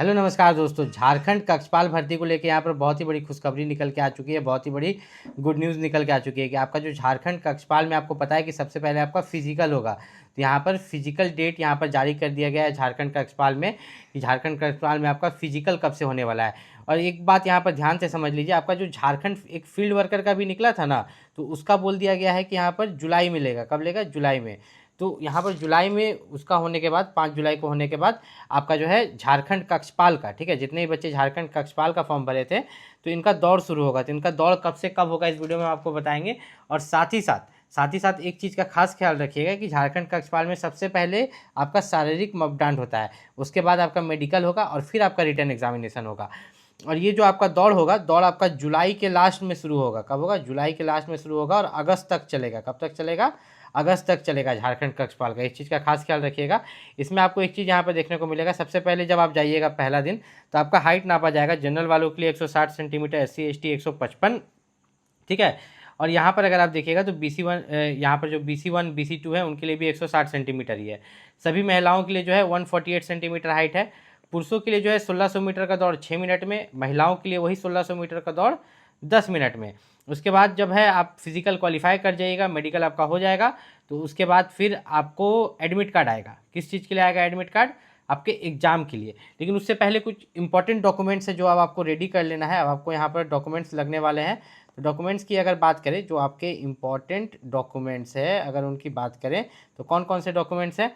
Hello नमस्कार दोस्तों। झारखंड कक्षपाल भर्ती को लेकर यहाँ पर बहुत ही बड़ी खुशखबरी निकल के आ चुकी है, बहुत ही बड़ी गुड न्यूज़ निकल के आ चुकी है कि आपका जो झारखंड कक्षपाल में आपको पता है कि सबसे पहले आपका फिजिकल होगा। तो यहाँ पर फिजिकल डेट यहाँ पर जारी कर दिया गया है झारखंड कक्षपाल में कि झारखंड कक्षपाल में आपका फिजिकल कब से होने वाला है। और एक बात यहाँ पर ध्यान से समझ लीजिए, आपका जो झारखंड एक फील्ड वर्कर का भी निकला था ना, तो उसका बोल दिया गया है कि यहाँ पर जुलाई में लेगा। कब लेगा? जुलाई में। तो यहाँ पर जुलाई में उसका होने के बाद 5 जुलाई को होने के बाद आपका जो है झारखंड कक्षपाल का, ठीक है, जितने भी बच्चे झारखंड कक्षपाल का फॉर्म भरे थे तो इनका दौड़ शुरू होगा। तो इनका दौड़ कब से कब होगा इस वीडियो में आपको बताएंगे। और साथ ही साथ एक चीज़ का खास ख्याल रखिएगा कि झारखंड कक्षपाल में सबसे पहले आपका शारीरिक मापदंड होता है, उसके बाद आपका मेडिकल होगा और फिर आपका रिटन एग्जामिनेशन होगा। और ये जो आपका दौड़ होगा, दौड़ आपका जुलाई के लास्ट में शुरू होगा। कब होगा? जुलाई के लास्ट में शुरू होगा और अगस्त तक चलेगा। कब तक चलेगा? अगस्त तक चलेगा झारखंड कक्षपाल का। इस चीज़ का खास ख्याल रखिएगा। इसमें आपको एक चीज़ यहाँ पर देखने को मिलेगा, सबसे पहले जब आप जाइएगा पहला दिन तो आपका हाइट नापा जाएगा। जनरल वालों के लिए 160 सेंटीमीटर, SC ST 155, ठीक है। और यहाँ पर अगर आप देखिएगा तो BC1, यहाँ पर जो BC1 BC2 है उनके लिए भी 160 सेंटीमीटर ही है। सभी महिलाओं के लिए जो है 148 सेंटीमीटर हाइट है। पुरुषों के लिए जो है 1600 मीटर का दौड़ 6 मिनट में, महिलाओं के लिए वही 1600 मीटर का दौड़ 10 मिनट में। उसके बाद जब है आप फिजिकल क्वालिफाई कर जाइएगा, मेडिकल आपका हो जाएगा, तो उसके बाद फिर आपको एडमिट कार्ड आएगा। किस चीज़ के लिए आएगा एडमिट कार्ड? आपके एग्ज़ाम के लिए। लेकिन उससे पहले कुछ इंपॉर्टेंट डॉक्यूमेंट्स है जो अब आपको रेडी कर लेना है। अब आपको यहाँ पर डॉक्यूमेंट्स लगने वाले हैं। तो डॉक्यूमेंट्स की अगर बात करें, जो आपके इम्पॉर्टेंट डॉक्यूमेंट्स है अगर उनकी बात करें तो कौन कौन से डॉक्यूमेंट्स हैं?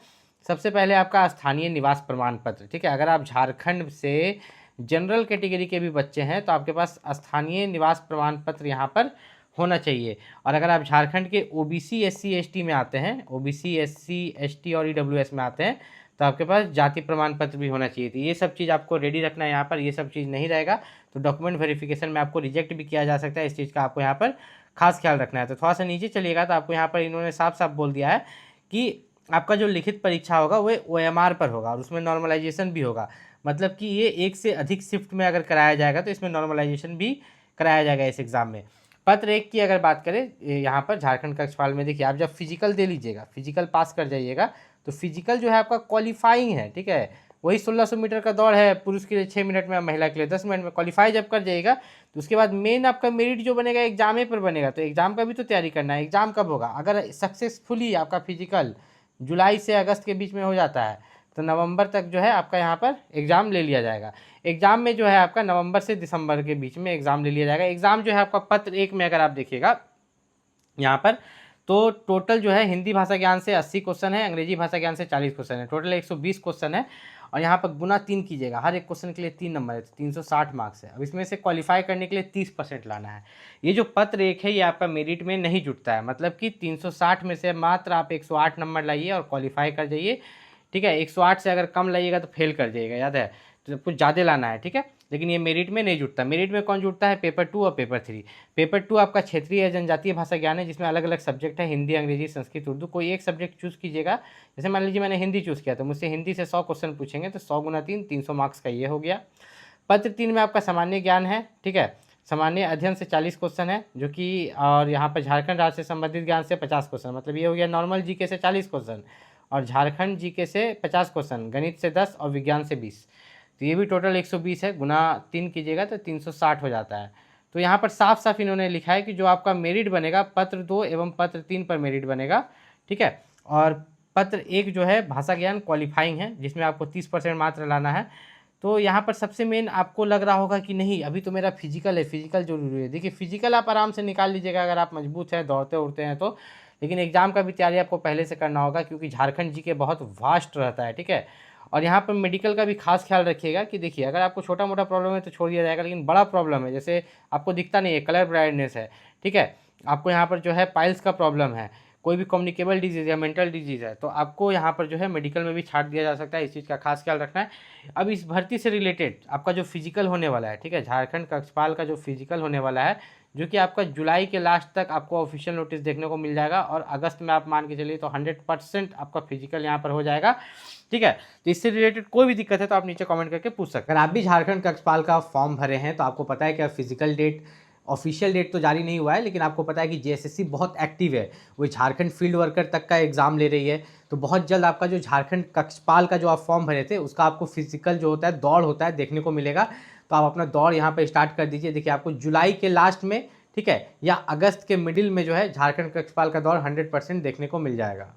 सबसे पहले आपका स्थानीय निवास प्रमाण पत्र, ठीक है। अगर आप झारखंड से जनरल कैटेगरी के भी बच्चे हैं तो आपके पास स्थानीय निवास प्रमाण पत्र यहाँ पर होना चाहिए। और अगर आप झारखंड के OBC SC ST में आते हैं, OBC SC ST और EWS में आते हैं, तो आपके पास जाति प्रमाण पत्र भी होना चाहिए। तो ये सब चीज़ आपको रेडी रखना है। यहाँ पर ये सब चीज़ नहीं रहेगा तो डॉक्यूमेंट वेरिफिकेशन में आपको रिजेक्ट भी किया जा सकता है। इस चीज़ का आपको यहाँ पर खास ख्याल रखना है। तो थोड़ा सा नीचे चलिएगा तो आपको यहाँ पर इन्होंने साफ साफ बोल दिया है कि आपका जो लिखित परीक्षा होगा वो OMR पर होगा और उसमें नॉर्मलाइजेशन भी होगा। मतलब कि ये एक से अधिक शिफ्ट में अगर कराया जाएगा तो इसमें नॉर्मलाइजेशन भी कराया जाएगा इस एग्ज़ाम में। पत्र 1 की अगर बात करें यहाँ पर झारखंड कक्षपाल में, देखिए आप जब फिजिकल दे लीजिएगा, फिजिकल पास कर जाइएगा, तो फिजिकल जो है आपका क्वालिफाइंग है, ठीक है। वही 1600 मीटर का दौड़ है, पुरुष के लिए 6 मिनट में, महिला के लिए 10 मिनट में। क्वालिफाई जब कर जाइएगा तो उसके बाद मेन आपका मेरिट जो बनेगा एग्जाम पर बनेगा। तो एग्जाम का भी तो तैयारी करना है। एग्जाम कब होगा? अगर सक्सेसफुली आपका फिजिकल जुलाई से अगस्त के बीच में हो जाता है तो नवंबर तक जो है आपका यहाँ पर एग्ज़ाम ले लिया जाएगा। एग्ज़ाम में जो है आपका नवंबर से दिसंबर के बीच में एग्ज़ाम ले लिया जाएगा। एग्ज़ाम जो है आपका पत्र 1 में अगर आप देखिएगा यहाँ पर, तो टोटल जो है हिंदी भाषा ज्ञान से 80 क्वेश्चन है, अंग्रेजी भाषा ज्ञान से 40 क्वेश्चन है, टोटल 120 क्वेश्चन है। और यहाँ पर गुना 3 कीजिएगा, हर एक क्वेश्चन के लिए 3 नंबर है, तो 360 मार्क्स है। अब इसमें से क्वालिफाई करने के लिए 30% लाना है। ये जो पत्र 1 है ये आपका मेरिट में नहीं जुटता है, मतलब कि 360 में से मात्र आप 108 नंबर लाइए और क्वालिफाई कर जाइए, ठीक है। 108 से अगर कम लाइएगा तो फेल कर जाइएगा, याद है। तो कुछ ज़्यादा लाना है, ठीक है। लेकिन ये मेरिट में नहीं जुटता। मेरिट में कौन जुटता है? पेपर 2 और पेपर 3। पेपर 2 आपका क्षेत्रीय जनजातीय भाषा ज्ञान है, जिसमें अलग अलग सब्जेक्ट है, हिंदी, अंग्रेजी, संस्कृत, उर्दू। कोई एक सब्जेक्ट चूज़ कीजिएगा। जैसे मान लीजिए मैंने हिंदी चूज़ किया तो मुझसे हिंदी से 100 क्वेश्चन पूछेंगे, तो 100 गुना 3 300 मार्क्स का ये हो गया। पत्र 3 में आपका सामान्य ज्ञान है, ठीक है। सामान्य अध्ययन से 40 क्वेश्चन है जो कि, और यहाँ पर झारखंड राज्य से संबंधित ज्ञान से 50 क्वेश्चन, मतलब ये हो गया नॉर्मल जीके से 40 क्वेश्चन और झारखंड जीके से 50 क्वेश्चन, गणित से 10 और विज्ञान से 20। तो ये भी टोटल 120 है, गुना 3 कीजिएगा तो 360 हो जाता है। तो यहाँ पर साफ साफ इन्होंने लिखा है कि जो आपका मेरिट बनेगा पत्र 2 एवं पत्र 3 पर मेरिट बनेगा, ठीक है। और पत्र 1 जो है भाषा ज्ञान क्वालिफाइंग है, जिसमें आपको 30% मात्र लाना है। तो यहाँ पर सबसे मेन आपको लग रहा होगा कि नहीं अभी तो मेरा फिजिकल है, फिजिकल जरूरी है। देखिए फिजिकल आप आराम से निकाल लीजिएगा अगर आप मजबूत हैं, दौड़ते उड़ते हैं तो। लेकिन एग्जाम का भी तैयारी आपको पहले से करना होगा, क्योंकि झारखंड जी के बहुत वास्ट रहता है, ठीक है। और यहाँ पर मेडिकल का भी खास ख्याल रखिएगा कि देखिए अगर आपको छोटा मोटा प्रॉब्लम है तो छोड़ दिया जाएगा, लेकिन बड़ा प्रॉब्लम है, जैसे आपको दिखता नहीं है, कलर ब्लाइंडनेस है, ठीक है, आपको यहाँ पर जो है पाइल्स का प्रॉब्लम है, कोई भी कम्युनिकेबल डिजीज़ या मेंटल डिजीज़ है, तो आपको यहाँ पर जो है मेडिकल में भी छाट दिया जा सकता है। इस चीज़ का खास ख्याल रखना है। अब इस भर्ती से रिलेटेड आपका जो फिजिकल होने वाला है, ठीक है, झारखंड कक्षपाल का जो फिजिकल होने वाला है, जो कि आपका जुलाई के लास्ट तक आपको ऑफिशियल नोटिस देखने को मिल जाएगा और अगस्त में आप मान के चलिए तो 100% आपका फिजिकल यहाँ पर हो जाएगा, ठीक है। तो इससे रिलेटेड कोई भी दिक्कत है तो आप नीचे कमेंट करके पूछ सकते हैं। अगर आप भी झारखंड कक्षपाल का फॉर्म भरे हैं तो आपको पता है कि अब फिजिकल डेट ऑफिशियल डेट तो जारी नहीं हुआ है, लेकिन आपको पता है कि जेएसएससी बहुत एक्टिव है, वो झारखंड फील्ड वर्कर तक का एग्ज़ाम ले रही है। तो बहुत जल्द आपका जो झारखंड कक्षपाल का जो आप फॉर्म भरे थे उसका आपको फिजिकल जो होता है दौड़ होता है देखने को मिलेगा। तो आप अपना दौड़ यहाँ पर स्टार्ट कर दीजिए। देखिए आपको जुलाई के लास्ट में, ठीक है, या अगस्त के मिडिल में जो है झारखंड कक्षपाल का दौर 100% देखने को मिल जाएगा।